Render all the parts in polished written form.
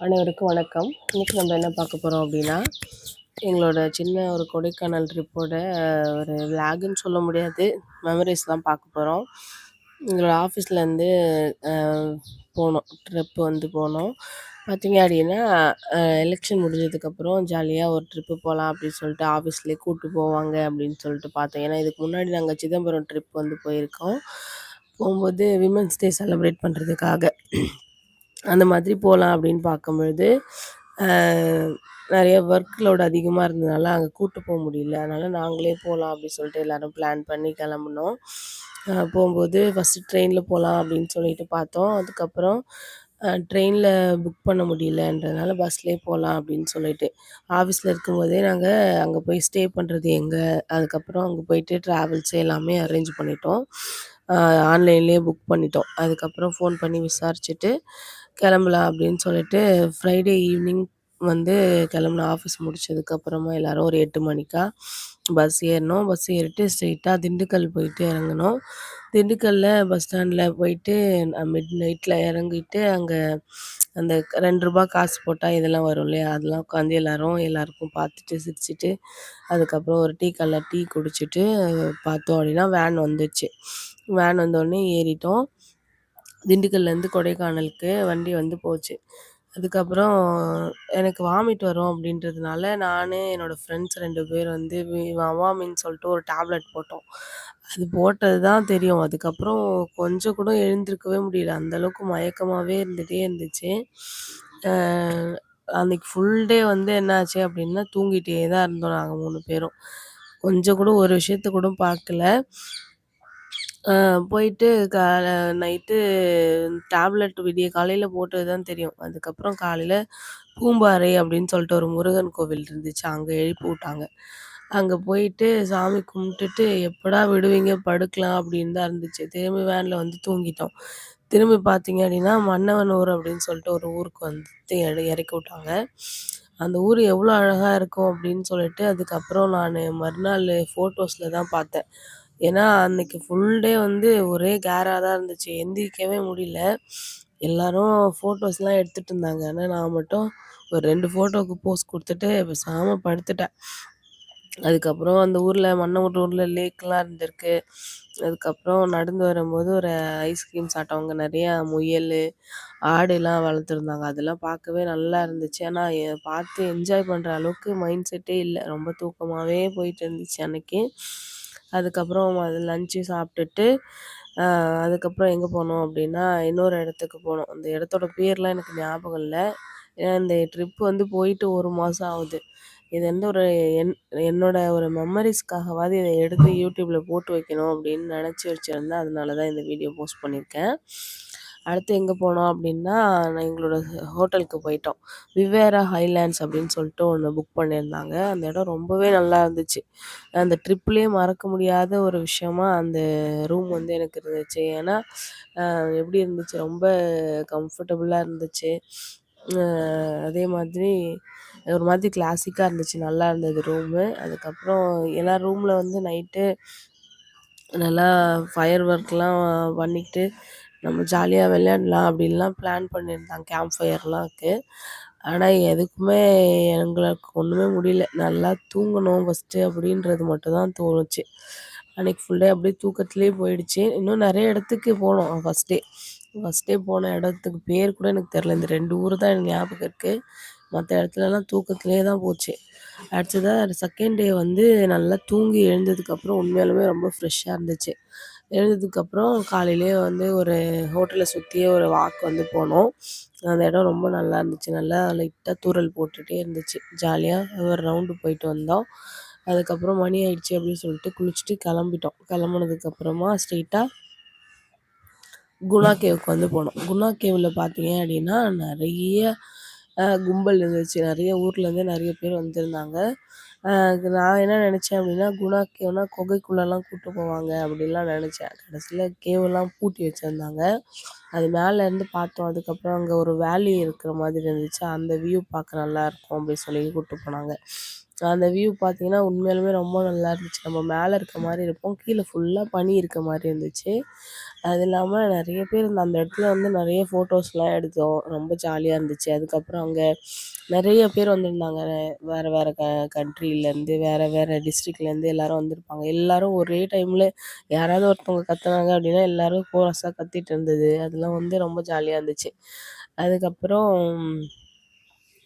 அனைவருக்கும் வணக்கம். இன்னைக்கு நம்ம என்ன பார்க்க போகிறோம் அப்படின்னா, எங்களோட சின்ன ஒரு கொடைக்கானல் ட்ரிப்போட ஒரு விளாகுன்னு சொல்ல முடியாது. மெமரிஸ் தான் பார்க்க போகிறோம். எங்களோட ஆஃபீஸ்லேருந்து போனோம். போனோம். பார்த்தீங்க அப்படின்னா, எலெக்ஷன் முடிஞ்சதுக்கப்புறம் ஜாலியாக ஒரு ட்ரிப்பு போகலாம் அப்படின்னு சொல்லிட்டு ஆஃபீஸ்லேயே கூப்பிட்டு போவாங்க அப்படின்னு சொல்லிட்டு பார்த்தோம். ஏன்னா இதுக்கு முன்னாடி நாங்கள் சிதம்பரம் ட்ரிப் வந்து போயிருக்கோம். போகும்போது விமென்ஸ் டே செலிப்ரேட் பண்ணுறதுக்காக அந்த மாதிரி போகலாம் அப்படின்னு பார்க்கும்பொழுது, அ நெறைய ஒர்க் லோட் அதிகமாக இருந்ததுனால அங்கே கூட்டு போ முடியல. அதனால நாங்களே போகலாம் அப்படின்னு சொல்லிட்டு எல்லோரும் பிளான் பண்ணி கிளம்புனோம். போகும்போது ஃபஸ்ட்டு ட்ரெயினில் போகலாம் அப்படின்னு சொல்லிட்டு பார்த்தோம். அதுக்கப்புறம் ட்ரெயினில் புக் பண்ண முடியலன்றதுனால பஸ்லேயே போகலாம் அப்படின்னு சொல்லிட்டு, ஆஃபீஸில் இருக்கும்போதே நாங்கள் அங்கே போய் ஸ்டே பண்ணுறது எங்கே, அதுக்கப்புறம் அங்கே போயிட்டு ட்ராவல்ஸ் எல்லாமே அரேஞ்ச் பண்ணிட்டோம். ஆன்லைன்லேயே புக் பண்ணிட்டோம். அதுக்கப்புறம் ஃபோன் பண்ணி விசாரிச்சுட்டு கிளம்பலாம் அப்படின்னு சொல்லிட்டு ஃப்ரைடே ஈவினிங் வந்து கிளம்புனோம். ஆஃபீஸ் முடிச்சதுக்கப்புறமா எல்லோரும் ஒரு 8 மணிக்கா பஸ் ஏறினோம். பஸ் ஏறிட்டு ஸ்ட்ரெயிட்டா திண்டுக்கல் போயிட்டு இறங்குனோம். திண்டுக்கல்ல பஸ் ஸ்டாண்டில் போயிட்டு மிட் நைட்டில் இறங்கிட்டு அங்கே அந்த ரூ. 2 காசு போட்டால் இதெல்லாம் வரும் இல்லையா, அதெல்லாம் உட்காந்து எல்லாருக்கும் பார்த்துட்டு சிரிச்சுட்டு, அதுக்கப்புறம் ஒரு டீ கடையில் டீ குடிச்சிட்டு பார்த்தோம் அப்படின்னா வேன் வந்துச்சு. வேன் வந்தோடனே ஏறிட்டோம். திண்டுக்கல்லேருந்து கொடைக்கானலுக்கு வண்டி வந்து போச்சு. அதுக்கப்புறம் எனக்கு வாமிட் வரும் அப்படின்றதுனால நானு, என்னோடய ஃப்ரெண்ட்ஸ் 2 பேர் வந்து வவாமின்னு சொல்லிட்டு ஒரு டேப்லெட் போட்டோம். அது போட்டது தான் தெரியும். அதுக்கப்புறம் கொஞ்சம் கூட எழுந்திருக்கவே முடியல. அந்த அளவுக்கு மயக்கமாவே இருந்துட்டே இருந்துச்சு. அ அன்னைக்கு ஃபுல் டே வந்து என்னாச்சு அப்படின்னா, தூங்கிட்டே தான் இருந்தோம் நாங்க 3 பேரும். கொஞ்சம் கூட ஒரு விஷயத்த கூட பார்க்கல. போயிட்டு நைட்டு டேப்லெட் விடிய காலையில போட்டது தான் தெரியும். அதுக்கப்புறம் காலையில பூம்பாறை அப்படின்னு சொல்லிட்டு ஒரு முருகன் கோவில் இருந்துச்சு. அங்க எழுப்பி விட்டாங்க. அங்க போயிட்டு சாமி கும்பிட்டுட்டு, எப்படா விடுவீங்க படுக்கலாம் அப்படின்னு தான் இருந்துச்சு. திரும்பி வேன்ல வந்து தூங்கிட்டோம். திரும்பி பார்த்தீங்க அப்படின்னா, மன்னவனூர் அப்படின்னு சொல்லிட்டு ஒரு ஊருக்கு வந்து இறக்கி விட்டாங்க. அந்த ஊர் எவ்வளோ அழகா இருக்கும் அப்படின்னு சொல்லிட்டு, அதுக்கப்புறம் நானு மறுநாள் ஃபோட்டோஸ்ல தான் பார்த்தேன். ஏன்னா, அன்னைக்கு ஃபுல் டே வந்து ஒரே கேரா தான் இருந்துச்சு. எந்திரிக்கவே முடியல. எல்லாரும் ஃபோட்டோஸ்லாம் எடுத்துட்டு இருந்தாங்க. ஆனா நான் மட்டும் ஒரு 2 ஃபோட்டோவுக்கு போஸ் குடுத்துட்டு பேசாம படுத்துட்டேன். அதுக்கப்புறம் அந்த ஊர்ல மன்னவனூர்ல லேக்லாம் இருந்திருக்கு. அதுக்கப்புறம் நடந்து வரும்போது ஒரு ஐஸ்கிரீம் சாப்பிட்டோம். அங்க நெறையா முயலு, ஆடுலாம் வளர்த்துருந்தாங்க. அதெல்லாம் பார்க்கவே நல்லா இருந்துச்சு. ஆனா பார்த்து என்ஜாய் பண்ற அளவுக்கு மைண்ட் செட்டே இல்ல. ரொம்ப தூக்கமாவே போயிட்டு இருந்துச்சு அன்னைக்கு. அதுக்கப்புறம் அது லஞ்ச்சு சாப்பிட்டுட்டு, அ அதுக்கப்புறம் எங்கே போனோம் அப்படின்னா, இன்னொரு இடத்துக்கு போனோம். அந்த இடத்தோட பேர்லாம் எனக்கு ஞாபகம் இல்ல. ஏன்னா இந்த ட்ரிப் வந்து போயிட்டு 1 மாதம் ஆகுது. இது வந்து ஒரு என் என்னோட ஒரு மெமரீஸ்க்காகவாது இத எடுத்து யூடியூப்ல போட்டு வைக்கணும் அப்படின்னு நினச்சி வச்சிருந்தேன். அதனால தான் இந்த வீடியோ போஸ்ட் பண்ணியிருக்கேன். அடுத்து எங்கே போனோம் அப்படின்னா, நான் எங்களோட ஹோட்டலுக்கு போயிட்டோம். விவேரா ஹைலேண்ட்ஸ் அப்படின்னு சொல்லிட்டு ஒண்ணு புக் பண்ணியிருந்தாங்க. அந்த இடம் ரொம்பவே நல்லா இருந்துச்சு. அந்த ட்ரிப்லேயே மறக்க முடியாத ஒரு விஷயமா அந்த ரூம் வந்து எனக்கு இருந்துச்சு. ஏன்னா, எப்படி இருந்துச்சு, ரொம்ப கம்ஃபர்டபுளா இருந்துச்சு. அ அதே மாதிரி ஒரு மாதிரி கிளாசிக்கா இருந்துச்சு. நல்லா இருந்தது ரூமு. அதுக்கப்புறம் எல்லா ரூம்ல வந்து நைட்டு நல்லா ஃபயர் ஒர்க்லாம் பண்ணிக்கிட்டு, நம்ம ஜாலியா விளையாடலாம் அப்படின்லாம் பிளான் பண்ணியிருந்தாங்க. கேம்ப் ஃபயர்லாம் இருக்கு. ஆனா எதுக்குமே எங்களுக்கு ஒண்ணுமே முடியல. நல்லா தூங்கணும் ஃபஸ்ட்டு அப்படின்றது மட்டும் தான் தோணுச்சு. அன்னைக்கு ஃபுல் டே அப்படியே தூக்கத்திலேயே போயிடுச்சு. இன்னும் நெறைய இடத்துக்கு போனோம் ஃபர்ஸ்ட் டே போன இடத்துக்கு பேர் கூட எனக்கு தெரியல. இந்த 2 ஊர் தான் எனக்கு ஞாபகம் இருக்கு. மத்த இடத்துலலாம் தூக்கத்திலேயே தான் போச்சு. அடுத்ததா செகண்ட் டே வந்து நல்லா தூங்கி எழுந்ததுக்கப்புறம் உண்மையாலுமே ரொம்ப ஃப்ரெஷ்ஷாக இருந்துச்சு. எழுந்ததுக்கப்புறம் காலையிலேயே வந்து ஒரு ஹோட்டல சுற்றியே ஒரு வாக் வந்து போனோம். அந்த இடம் ரொம்ப நல்லா இருந்துச்சு. நல்லா லைட்டா தூறல் போட்டுட்டே இருந்துச்சு. ஜாலியாக ஒரு ரவுண்டு போயிட்டு வந்தோம். அதுக்கப்புறம் மணி ஆயிடுச்சு அப்படின்னு சொல்லிட்டு குளிச்சுட்டு கிளம்பிட்டோம். கிளம்புனதுக்கப்புறமா ஸ்ட்ரெயிட்டா குணா கேவுக்கு வந்து போனோம். குணா கேவ்ல பார்த்தீங்க அப்படின்னா, நெறைய கும்பல் இருந்துச்சு. நெறைய ஊர்லேருந்து நெறைய பேர் வந்திருந்தாங்க. நான் என்ன நெனச்சேன் அப்படின்னா, குணா கேவ்னா குகைக்குள்ளலாம் கூட்டு போவாங்க அப்படின்லாம் நெனச்சேன். கடைசியில கேவெல்லாம் பூட்டி வச்சிருந்தாங்க. அது மேலேருந்து பார்த்தோம். அதுக்கப்புறம் அங்கே ஒரு வேலி இருக்கிற மாதிரி இருந்துச்சு. அந்த வியூ பார்க்க நல்லாயிருக்கும் அப்படின்னு சொல்லி கூட்டு போனாங்க. அந்த வியூ பார்த்தீங்கன்னா, உண்மையாலுமே ரொம்ப நல்லா இருந்துச்சு. நம்ம மேல இருக்க மாரி இருக்கும். கீழ ஃபுல்லா பனி இருக்க மாரி இருந்துச்சு. அது இல்லாம நெறைய பேர் அந்த இடத்துல வந்து நெறைய ஃபோட்டோஸ்லாம் எடுத்தோம். ரொம்ப ஜாலியா இருந்துச்சு. அதுக்கப்புறம் அங்க நெறைய பேர் வந்திருந்தாங்க. வேற வேற கண்ட்ரிலேருந்து, வேற வேற டிஸ்ட்ரிக்ட்லேருந்து எல்லாரும் வந்திருப்பாங்க. எல்லாரும் ஒரே டைம்ல யாராவது ஒருத்தவங்க கத்துனாங்க அப்டின்னா, எல்லாரும் கோரஸா கத்திட்டு இருந்தது. அதெல்லாம் வந்து ரொம்ப ஜாலியா இருந்துச்சு. அதுக்கப்புறம்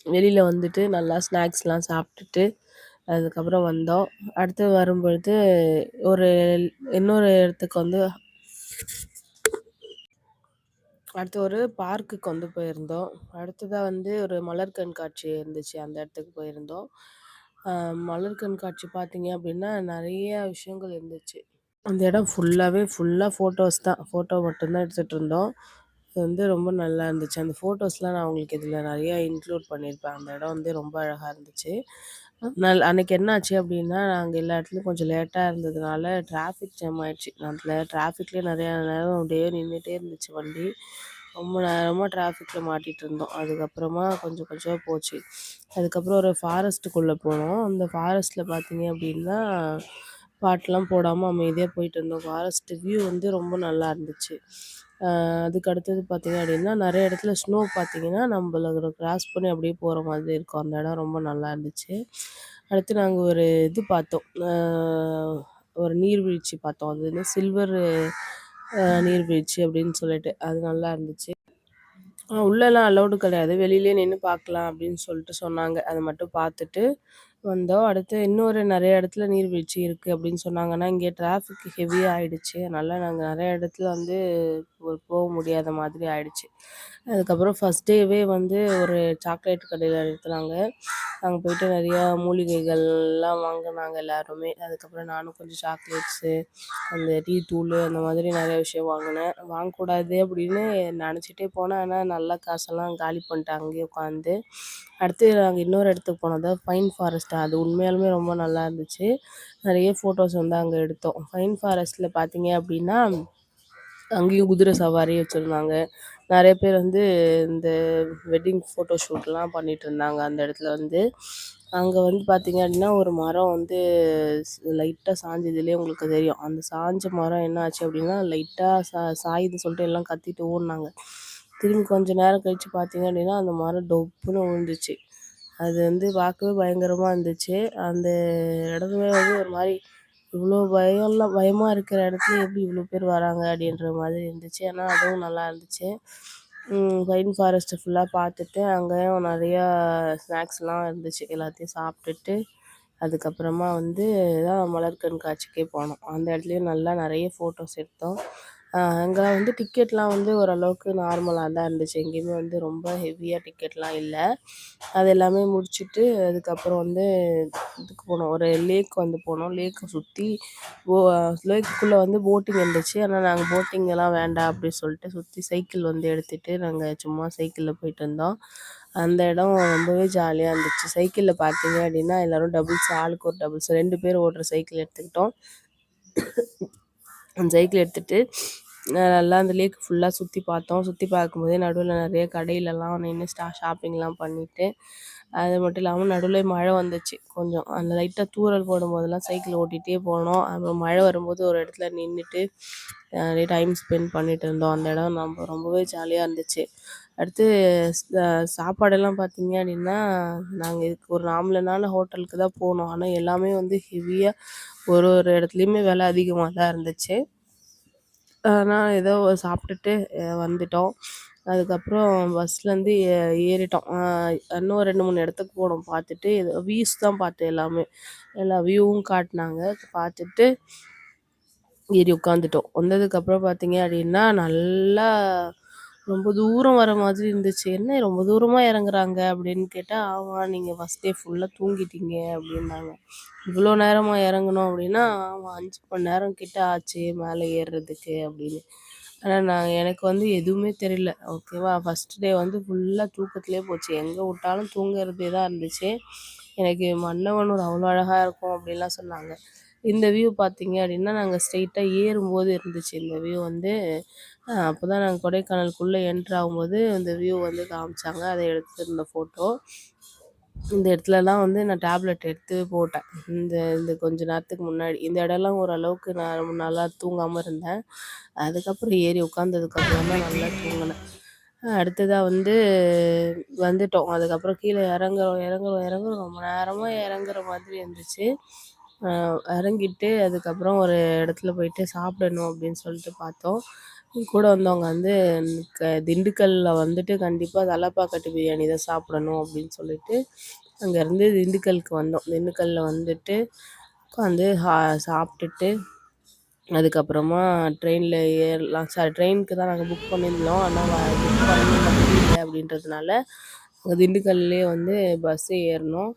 வெளியில வந்துட்டு நல்லா ஸ்நாக்ஸ்லாம் சாப்பிட்டுட்டு, அதுக்கப்புறம் வந்தோம். அடுத்து வரும்பொழுது ஒரு இன்னொரு இடத்துக்கு வந்து அடுத்து ஒரு பார்க்குக்கு வந்து போயிருந்தோம். அடுத்ததா வந்து ஒரு மலர் கண்காட்சி இருந்துச்சு. அந்த இடத்துக்கு போயிருந்தோம். அ மலர் கண்காட்சி பார்த்தீங்க அப்டின்னா, நெறைய விஷயங்கள் இருந்துச்சு. அந்த இடம் ஃபுல்லா ஃபோட்டோஸ் தான். ஃபோட்டோ மட்டும் தான் எடுத்துட்டு இருந்தோம். அது வந்து ரொம்ப நல்லா இருந்துச்சு. அந்த ஃபோட்டோஸ்லாம் நான் உங்களுக்கு இதில நெறைய இன்க்ளூட் பண்ணியிருப்பேன். அந்த இடம் வந்து ரொம்ப அழகா இருந்துச்சு. அன்னைக்கு என்ன ஆச்சு அப்டின்னா, நாங்க எல்லா இடத்துலயும் கொஞ்சம் லேட்டா இருந்ததுனால டிராஃபிக் ஜாம் ஆயிடுச்சு. அதில டிராஃபிக்லயே நெறையா நேரம் அப்டியே நின்னுட்டே இருந்துச்சு வண்டி. ரொம்ப நேரமா டிராஃபிக்ல மாட்டிட்டு இருந்தோம். அதுக்கப்புறமா கொஞ்சம் கொஞ்சமா போச்சு. அதுக்கப்புறம் ஒரு ஃபாரஸ்ட்டுக்குள்ள போனோம். அந்த ஃபாரஸ்ட்ல பார்த்தீங்க அப்டின்னா, பாட்டுலாம் போடாம அமைதியா போயிட்டு இருந்தோம். ஃபாரஸ்ட் வியூ வந்து ரொம்ப நல்லா இருந்துச்சு. அதுக்கு அடுத்தது பார்த்தீங்க அப்டின்னா, நெறைய இடத்துல ஸ்னோ பார்த்தீங்கன்னா, நம்பள கிராஸ் பண்ணி அப்படியே போற மாதிரி இருக்கும். அந்த இடம் ரொம்ப நல்லா இருந்துச்சு. அடுத்து நாங்க ஒரு இது பார்த்தோம். ஒரு நீர்வீழ்ச்சி பார்த்தோம். அது வந்து சில்வர் நீர்வீழ்ச்சி அப்படின்னு சொல்லிட்டு. அது நல்லா இருந்துச்சு. உள்ளலாம் அலவுடு கிடையாது. வெளியிலயே நின்னு பார்க்கலாம் அப்படின்னு சொல்லிட்டு சொன்னாங்க. அத மட்டும் பார்த்துட்டு வந்தோம். அடுத்து இன்னொரு நெறைய இடத்துல நீர்வீழ்ச்சி இருக்கு அப்படின்னு சொன்னாங்க. ஆனா இங்கே டிராஃபிக் ஹெவியா ஆயிடுச்சு. அதனால நாங்க நெறைய இடத்துல வந்து போ முடியாத மாதிரி ஆயிடுச்சு. அதுக்கப்புறம் ஃபர்ஸ்ட் டேவே வந்து ஒரு சாக்லேட் கடையில நிறுத்துனாங்க. அங்க போயிட்டு நெறையா மூலிகைகள்லாம் வாங்குனாங்க எல்லாருமே. அதுக்கப்புறம் நானும் கொஞ்சம் சாக்லேட்ஸு, அந்த டீ தூளு அந்த மாதிரி நெறைய விஷயம் வாங்குனேன். வாங்கக்கூடாது அப்படின்னு நெனச்சிட்டே போனேன். ஆனா நல்லா காசெல்லாம் காலி பண்ணிட்டேன் அங்கேயே உட்காந்து. அடுத்து நாங்க இன்னொரு இடத்துக்கு போனோம். அதாவது பைன் ஃபாரஸ்ட். அது உண்மையாலுமே ரொம்ப நல்லா இருந்துச்சு. நெறைய ஃபோட்டோஸ் வந்து அங்க எடுத்தோம். பைன் ஃபாரஸ்ட்ல பார்த்தீங்க அப்படின்னா, அங்கேயும் குதிரை சவாரி வச்சிருந்தாங்க. நெறைய பேர் வந்து இந்த வெட்டிங் ஃபோட்டோ ஷூட்லாம் பண்ணிட்டுருந்தாங்க அந்த இடத்துல வந்து. அங்க வந்து பார்த்தீங்க அப்படின்னா, ஒரு மரம் வந்து லைட்டா சாஞ்சதுலயே உங்களுக்கு தெரியும். அந்த சாஞ்ச மரம் என்ன ஆச்சு அப்படின்னா, லைட்டா சாயுதுன்னு சொல்லிட்டு எல்லாம் கத்திட்டு ஓடுனாங்க. திரும்பி கொஞ்ச நேரம் கழிச்சு பார்த்தீங்க அப்படின்னா, அந்த மரம் டொப்புன்னு விழுந்துச்சு. அது வந்து பார்க்கவே பயங்கரமா இருந்துச்சு. அந்த இடமே வந்து ஒரு மாரி இவ்வளோ பயமா இருக்கிற இடத்துல எப்படி இவ்வளோ பேர் வராங்க அப்படின்ற மாதிரி இருந்துச்சு. ஆனா அதுவும் நல்லா இருந்துச்சு. பைன் ஃபாரஸ்ட்டு ஃபுல்லா பார்த்துட்டு, அங்கேயும் நெறையா ஸ்நாக்ஸ்லாம் இருந்துச்சு. எல்லாத்தையும் சாப்பிட்டுட்டு, அதுக்கப்புறமா வந்து தான் மலர் கண்காட்சிக்கே போனோம். அந்த இடத்துலயும் நல்லா நெறைய ஃபோட்டோஸ் எடுத்தோம். அங்க வந்து டிக்கெட்லாம் வந்து ஓரளவுக்கு நார்மலா தான் இருந்துச்சு. எங்கேயுமே வந்து ரொம்ப ஹெவியா டிக்கெட்லாம் இல்ல. அது எல்லாமே முடிச்சுட்டு, அதுக்கப்புறம் வந்து இதுக்கு போனோம். ஒரு லேக் வந்து போனோம். லேக்க சுத்தி போ லேக்குக்குள்ள வந்து போட்டிங் இருந்துச்சு. ஆனா நாங்க போட்டிங்லாம் வேண்டாம் அப்படின்னு சொல்லிட்டு சுத்தி சைக்கிள் வந்து எடுத்துட்டு, நாங்க சும்மா சைக்கிள்ல போயிட்டு இருந்தோம். அந்த இடம் ரொம்பவே ஜாலியா இருந்துச்சு. சைக்கிள்ல பார்த்தீங்க அப்படின்னா, எல்லாரும் டபுள்ஸ் ஆளுக்கு ஒரு டபுள்ஸ் 2 பேர் ஓட்டுற சைக்கிள் எடுத்துக்கிட்டோம். அந்த சைக்கிள் எடுத்துட்டு நல்லா அந்த லேக் ஃபுல்லா சுத்தி பார்த்தோம். சுத்தி பார்க்கும்போதே நடுவுல நெறைய கடையிலலாம் நின்னு ஷாப்பிங்லாம் பண்ணிட்டு, அது மட்டும் இல்லாம நடுவுல மழை வந்துச்சு கொஞ்சம். அந்த லைட்டா தூறல் போடும்போதெல்லாம் சைக்கிள் ஓட்டிகிட்டே போனோம். அப்புறம் மழை வரும்போது ஒரு இடத்துல நின்னுட்டு நிறைய டைம் ஸ்பெண்ட் பண்ணிட்டு இருந்தோம். அந்த இடம் ரொம்பவே ஜாலியா இருந்துச்சு. அடுத்து சாப்பாடெல்லாம் பார்த்தீங்க அப்படின்னா, நாங்க இதுக்கு ஒரு நார்மலான ஹோட்டலுக்கு தான் போனோம். ஆனா எல்லாமே வந்து ஹெவியா ஒரு ஒரு இடத்துலயுமே விலை அதிகமா தான் இருந்துச்சு. ஆனா ஏதோ சாப்பிட்டுட்டு வந்துட்டோம். அதுக்கப்புறம் பஸ்லேருந்து ஏறிட்டோம். இன்னும் 2, 3 இடத்துக்கு போனோம் பார்த்துட்டு, வியூஸ் தான் பார்த்தேன் எல்லாமே. எல்லா வியூவும் காட்டுனாங்க. பார்த்துட்டு ஏறி உட்காந்துட்டோம். வந்ததுக்கப்புறம் பார்த்தீங்க அப்படின்னா, நல்லா ரொம்ப தூரம் வர மாதிரி இருந்துச்சு. "என்ன ரொம்ப தூரமா இறங்குறாங்க?" அப்படின்னு கேட்டா, "ஆமா நீங்க ஃபர்ஸ்ட் டே ஃபுல்லா தூங்கிட்டீங்க" அப்படின்னாங்க. "இவ்வளோ நேரமா இறங்கணும்?" அப்படின்னா, "ஆமா 5 மணி நேரம் கிட்ட ஆச்சு மேலே ஏறுறதுக்கு" அப்படின்னு. ஆனா எனக்கு வந்து எதுவுமே தெரியல. ஓகேவா. ஃபர்ஸ்ட் டே வந்து ஃபுல்லா தூக்கத்திலேயே போச்சு. எங்க விட்டாலும் தூங்குறதே தான் இருந்துச்சு. எனக்கு மன்னவனூர் அவ்வளோ அழகா இருக்கும் அப்படின்லாம் சொன்னாங்க. இந்த வியூ பார்த்தீங்க அப்படின்னா, நாங்க ஸ்ட்ரெயிட்டா ஏறும்போது இருந்துச்சு இந்த வியூ வந்து. அப்பதான் நாங்க கொடைக்கானலுக்குள்ள என்டர் ஆகும்போது இந்த வியூ வந்து காமிச்சாங்க. அத எடுத்திருந்த ஃபோட்டோ. இந்த இடத்துலலாம் வந்து நான் டேப்லெட் எடுத்து போட்டேன். இந்த இந்த கொஞ்ச நேரத்துக்கு முன்னாடி. இந்த இடம்லாம் ஓரளவுக்கு நான் நல்லா தூங்காம இருந்தேன். அதுக்கப்புறம் ஏறி உட்காந்ததுக்கப்புறம் தான் நல்லா தூங்குனேன். அடுத்ததா வந்து வந்துட்டோம். அதுக்கப்புறம் கீழ இறங்குறோம், இறங்குறோம், இறங்குறோம். ரொம்ப நேரமா இறங்குற மாதிரி இருந்துச்சு. அ இறங்கிட்டு அதுக்கப்புறம் ஒரு இடத்துல போயிட்டு சாப்பிடணும் அப்படின்னு சொல்லிட்டு பார்த்தோம். கூட வந்தவங்க வந்து திண்டுக்கல்ல வந்துட்டு கண்டிப்பா தலப்பாக்கட்டு பிரியாணி தான் சாப்பிடணும் அப்படின்னு சொல்லிட்டு, அங்கேருந்து திண்டுக்கலுக்கு வந்தோம். திண்டுக்கல்ல வந்துட்டு உட்காந்து சாப்பிட்டுட்டு, அதுக்கப்புறமா ட்ரெயின்ல ஏறலாம் ட்ரெயினுக்கு தான் நாங்க புக் பண்ணியிருந்தோம். ஆனா புக் பண்ணி முடியல அப்படின்றதுனால, அங்க திண்டுக்கல்லேயே வந்து பஸ்ஸு ஏறுனோம்.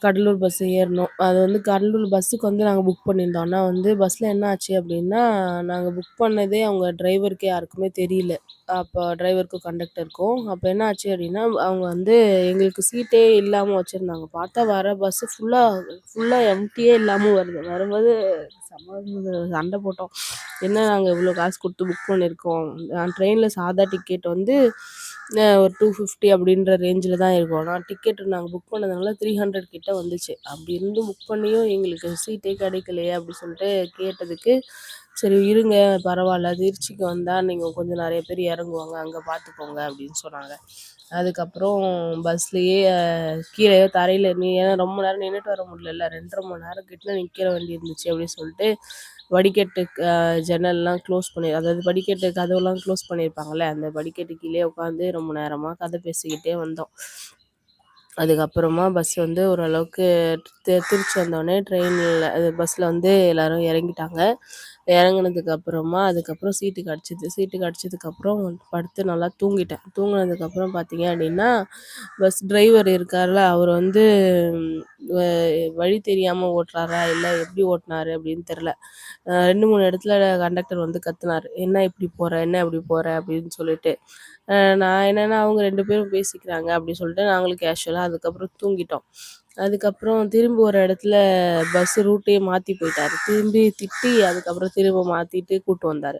கடலூர் பஸ் ஏறினோம். அது வந்து கடலூர் பஸ்ஸுக்கு வந்து நாங்க புக் பண்ணியிருந்தோம். ஆனா வந்து பஸ்ஸில என்ன ஆச்சு அப்டின்னா, நாங்க புக் பண்ணதே அவங்க டிரைவருக்கு யாருக்குமே தெரியல. அப்போ டிரைவருக்கும், கண்டக்டருக்கும். அப்போ என்ன ஆச்சு அப்டின்னா, அவங்க வந்து எங்களுக்கு சீட்டே இல்லாம வச்சிருந்தாங்க. பார்த்தா வர பஸ்ஸு ஃபுல்லா ஃபுல்லா எம்ப்டியே இல்லாம வருது. வரும்போது சண்ட போட்டோம். என்ன நாங்க இவ்வளோ காசு குடுத்து புக் பண்ணியிருக்கோம். ட்ரெயின்ல சாதா டிக்கெட் வந்து ஒரு 250 அப்படின்ற ரேஞ்சில தான் இருக்கும். ஆனா டிக்கெட் நாங்க புக் பண்ணதுனால 300 கிட்ட வந்துச்சு. அப்படி இருந்தும் புக் பண்ணியும் எங்களுக்கு சீட்டே கிடைக்கலையே அப்படி சொல்லிட்டு கேட்டதுக்கு, சரி இருங்க பரவால்ல. திருச்சிக்கு வந்தா நீங்க கொஞ்சம் நெறைய பேர் இறங்குவாங்க. அங்க பார்த்துக்கோங்க அப்படின்னு சொன்னாங்க. அதுக்கப்புறம் பஸ்லயே கீழயோ தரையில ஏன்னா ரொம்ப நேரம் நின்னுட்டு வர முடியலல்ல. 2 1/2 மணி நேரம் கிட்ட நிக்கிற வேண்டி இருந்துச்சு அப்படின்னு சொல்லிட்டு, படிக்கட்டு ஜன்னல்லாம் க்ளோஸ் பண்ணி அதாவது படிக்கட்டு கதவெல்லாம் க்ளோஸ் பண்ணியிருப்பாங்கல்ல, அந்த படிக்கட்டு கீழயே உட்காந்து ரொம்ப நேரமா கதை பேசிக்கிட்டே வந்தோம். அதுக்கப்புறமா பஸ் வந்து ஓரளவுக்கு திருச்சி வந்தோடனே ட்ரெயினில் அது பஸ்ஸில் வந்து எல்லோரும் இறங்கிட்டாங்க. இறங்குனதுக்கப்புறமா அதுக்கப்புறம் சீட்டு கிடச்சிது. சீட்டு கிடச்சதுக்கப்புறம் படுத்து நல்லா தூங்கிட்டேன். தூங்குனதுக்கப்புறம் பார்த்தீங்க அப்படின்னா, பஸ் டிரைவர் இருக்கார்ல, அவர் வந்து வ வழி தெரியாம ஓட்டுறாரா, இல்ல எப்படி ஓட்டுனாரு அப்படின்னு தெரில. 2, 3 இடத்துல கண்டக்டர் வந்து கத்துனாரு. "என்ன இப்படி போற? என்ன இப்படி போற?" அப்படின்னு சொல்லிட்டு. நான் என்னன்னா, அவங்க 2 பேரும் பேசிக்கிறாங்க அப்படி சொல்லிட்டு நாங்களும் கேஷுவலா அதுக்கப்புறம் தூங்கிட்டோம். அதுக்கப்புறம் திரும்பி ஒரு இடத்துல பஸ் ரூட்டே மாத்தி போயிட்டாரு. திரும்பி திட்டி அதுக்கப்புறம் திரும்ப மாத்திட்டு கூட்டு வந்தாரு.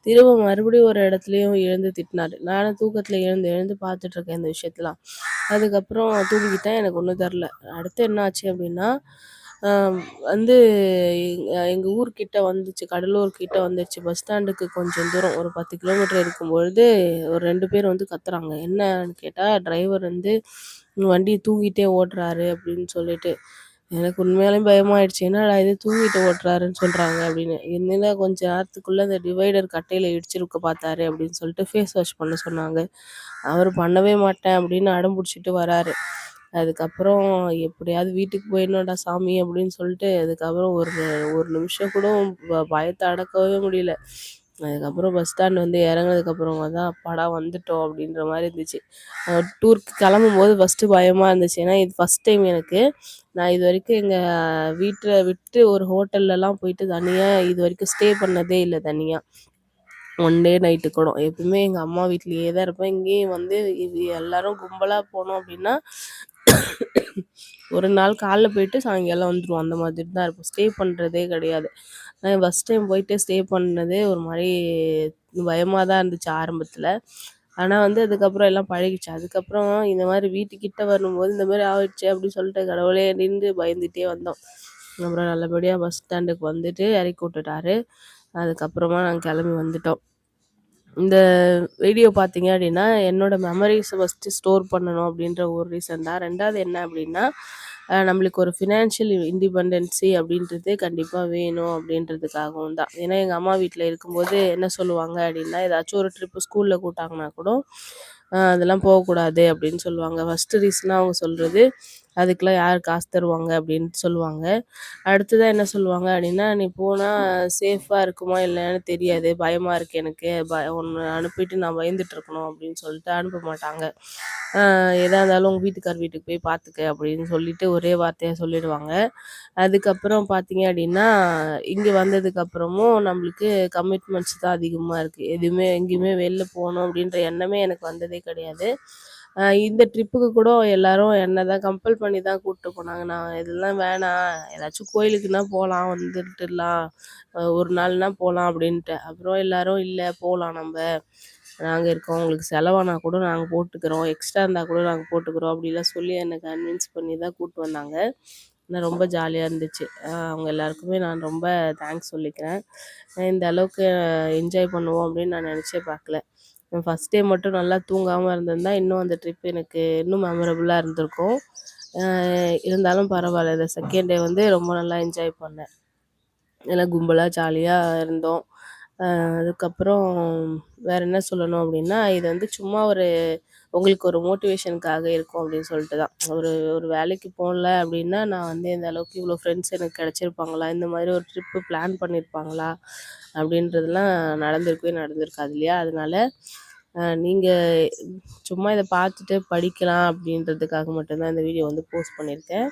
திரும்ப மறுபடியும் ஒரு இடத்துலயும் எழுந்து திட்டினாரு. நானும் தூக்கத்துல எழுந்து எழுந்து பார்த்துட்ருக்கேன் இந்த விஷயத்தலாம். அதுக்கப்புறம் தூங்கிட்டேன். எனக்கு ஒண்ணும் தெர்ல. அடுத்து என்ன ஆச்சு அப்படின்னா, அ வந்து எங்க ஊர்கிட்ட வந்துச்சு. கடலூர் கிட்ட வந்துருச்சு. பஸ் ஸ்டாண்டுக்கு கொஞ்சம் தூரம் ஒரு 10 கிலோமீட்டர் இருக்கும்பொழுது ஒரு 2 பேர் வந்து கத்துறாங்க. என்னன்னு கேட்டா, டிரைவர் வந்து வண்டிய தூங்கிட்டே ஓட்டுறாரு அப்படின்னு சொல்லிட்டு. எனக்கு உண்மையாலுமே பயமாயிடுச்சு. என்னடா இது தூங்கிட்டு ஓட்டுறாருன்னு சொல்றாங்க அப்படின்னு. என்னடா கொஞ்ச நேரத்துக்குள்ள இந்த டிவைடர் கட்டையில இடிச்சிருக்க பார்த்தாரு அப்படின்னு சொல்லிட்டு ஃபேஸ் வாஷ் பண்ண சொன்னாங்க. அவரு பண்ணவே மாட்டேன் அப்படின்னு அடம் புடிச்சுட்டு வராரு. அதுக்கப்புறம் எப்படியாவது வீட்டுக்கு போயிடணும்டா சாமி அப்படின்னு சொல்லிட்டு, அதுக்கப்புறம் ஒரு ஒரு நிமிஷம் கூட பயத்த அடக்கவே முடியல. அதுக்கப்புறம் பஸ் ஸ்டாண்ட் வந்து இறங்குனதுக்கப்புறமா தான் அப்பாடா வந்துட்டோம் அப்படின்ற மாரி இருந்துச்சு. டூருக்கு கிளம்பும்போது ஃபஸ்ட்டு பயமா இருந்துச்சு. ஏன்னா இது ஃபஸ்ட் டைம் எனக்கு. நான் இதுவரைக்கும் எங்க வீட்ட விட்டு ஒரு ஹோட்டல்லலாம் போயிட்டு தனியா இதுவரைக்கும் ஸ்டே பண்ணதே இல்ல தனியா. ஒன் டே நைட்டு கூட. எப்பவுமே எங்க அம்மா வீட்லயே தான் இருப்பேன். இங்கேயும் வந்து இது எல்லாரும் கும்பலா போனோம் அப்படின்னா, ஒரு நாள் காலைல போயிட்டு சாயங்காலம் வந்துருவோம். அந்த மாதிரி தான் இருப்போம். ஸ்டே பண்ணுறதே கிடையாது. ஃபஸ்ட் டைம் போயிட்டு ஸ்டே பண்ணதே ஒரு மாரி பயமா தான் இருந்துச்சு ஆரம்பத்தில. ஆனா வந்து அதுக்கப்புறம் எல்லாம் பழகிடுச்சு. அதுக்கப்புறம் இந்த மாரி வீட்டுக்கிட்ட வரும்போது இந்த மாரி ஆயிடுச்சே அப்படின்னு சொல்லிட்டு கடவுளே நின்று பயந்துட்டே வந்தோம். அப்புறம் நல்லபடியா பஸ் ஸ்டாண்டுக்கு வந்துட்டு இறக்கி விட்டுட்டாரு. அதுக்கப்புறமா நாங்க கிளம்பி வந்துட்டோம். இந்த வீடியோ பார்த்தீங்க அப்படின்னா, என்னோட மெமரீஸ ஃபஸ்ட்டு ஸ்டோர் பண்ணணும் அப்படின்ற ஒரு ரீசன் தான். 2வது என்ன அப்படின்னா, நம்மளுக்கு ஒரு ஃபினான்ஷியல் இண்டிபெண்டன்சி அப்படின்றது கண்டிப்பா வேணும் அப்படின்றதுக்காகவும் தான். ஏன்னா எங்க அம்மா வீட்ல இருக்கும்போது என்ன சொல்லுவாங்க அப்படின்னா, ஏதாச்சும் ஒரு ட்ரிப்பு ஸ்கூல்ல கூட்டாங்கன்னா கூட, அதெல்லாம் போகக்கூடாது அப்படின்னு சொல்லுவாங்க. ஃபஸ்ட்டு ரீசனா அவங்க சொல்றது, அதுக்கெல்லாம் யார் காசு தருவாங்க அப்படின்ட்டு சொல்லுவாங்க. அடுத்ததா என்ன சொல்லுவாங்க அப்படின்னா, "நீ போனா சேஃபா இருக்குமா இல்லையான்னு தெரியாது. பயமா இருக்கு எனக்கு. உன்ன அனுப்பிட்டு நான் பயந்துட்டுருக்கணும்" அப்படின்னு சொல்லிட்டு அனுப்ப மாட்டாங்க. எதா இருந்தாலும் உங்க வீட்டுக்கார் வீட்டுக்கு போய் பார்த்துக்க அப்படின்னு சொல்லிட்டு ஒரே வார்த்தையா சொல்லிடுவாங்க. அதுக்கப்புறம் பார்த்தீங்க அப்படின்னா, இங்க வந்ததுக்கப்புறமும் நம்மளுக்கு கமிட்மெண்ட்ஸ் தான் அதிகமா இருக்கு. எதுவுமே எங்கேயுமே வெளில போணும் அப்படின்ற எண்ணமே எனக்கு வந்ததே கிடையாது. இந்த ட்ரிப்புக்கு கூட எல்லாரும் என்ன தான் கம்பல் பண்ணி தான் கூப்பிட்டு போனாங்க. நான் இதெல்லாம் வேணாம், ஏதாச்சும் கோயிலுக்குன்னா போலாம், வந்துட்டுலாம், ஒரு நாள்னா போலாம் அப்படின்ட்டேன். அப்புறம் எல்லாரும் இல்ல போலாம் நம்ப நாங்கள் இருக்கோம், உங்களுக்கு செலவானா கூட நாங்கள் போட்டுக்கிறோம், எக்ஸ்ட்ரா இருந்தால் கூட நாங்கள் போட்டுக்கிறோம் அப்படிலாம் சொல்லி என்னை கன்வின்ஸ் பண்ணி தான் கூப்பிட்டு வந்தாங்க. ஆனால் ரொம்ப ஜாலியாக இருந்துச்சு. அவங்க எல்லாருக்குமே நான் ரொம்ப தேங்க்ஸ் சொல்லிக்கிறேன். இந்த அளவுக்கு என்ஜாய் பண்ணுவோம் அப்படின்னு நான் நினச்சே பார்க்கல. ஃபஸ்ட் டே மட்டும் நல்லா தூங்காமல் இருந்திருந்தா இன்னும் அந்த ட்ரிப் எனக்கு இன்னும் மெமரபுளாக இருந்திருக்கும். இருந்தாலும் பரவாயில்ல, இந்த செகண்ட் டே வந்து ரொம்ப நல்லா என்ஜாய் பண்ணேன். எல்லாம் கும்பலாக ஜாலியாக இருந்தோம். அதுக்கப்புறம் வேறு என்ன சொல்லணும் அப்படின்னா, இது வந்து சும்மா உங்களுக்கு ஒரு மோட்டிவேஷனுக்காக இருக்கும் அப்படின்னு சொல்லிட்டு தான். ஒரு ஒரு வேலைக்கு போகல அப்படின்னா நான் வந்து இந்த அளவுக்கு இவ்வளோ ஃப்ரெண்ட்ஸ் எனக்கு கிடச்சிருப்பாங்களா, இந்த மாதிரி ஒரு ட்ரிப்பு பிளான் பண்ணியிருப்பாங்களா அப்படின்றதுலாம் நடந்திருக்காது இல்லையா? அதனால நீங்கள் சும்மா இதை பார்த்துட்டு படிக்கலாம் அப்படின்றதுக்காக மட்டும்தான் இந்த வீடியோ வந்து போஸ்ட் பண்ணியிருக்கேன்.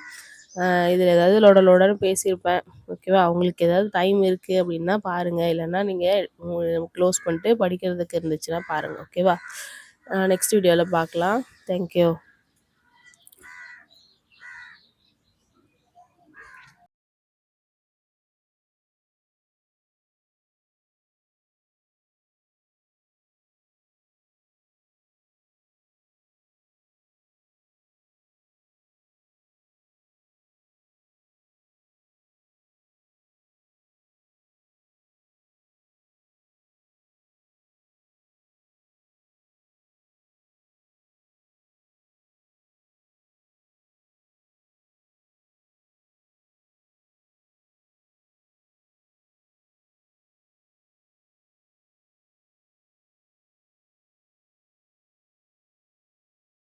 இதில் ஏதாவது லொடன்னு பேசியிருப்பேன். ஓகேவா? அவங்களுக்கு ஏதாவது டைம் இருக்குது அப்படின்னா பாருங்கள், இல்லைன்னா நீங்கள் க்ளோஸ் பண்ணிட்டு படிக்கிறதுக்கு இருந்துச்சுன்னா பாருங்கள். ஓகேவா? நெக்ஸ்ட் வீடியோவில் பார்க்கலாம். தேங்க்யூ.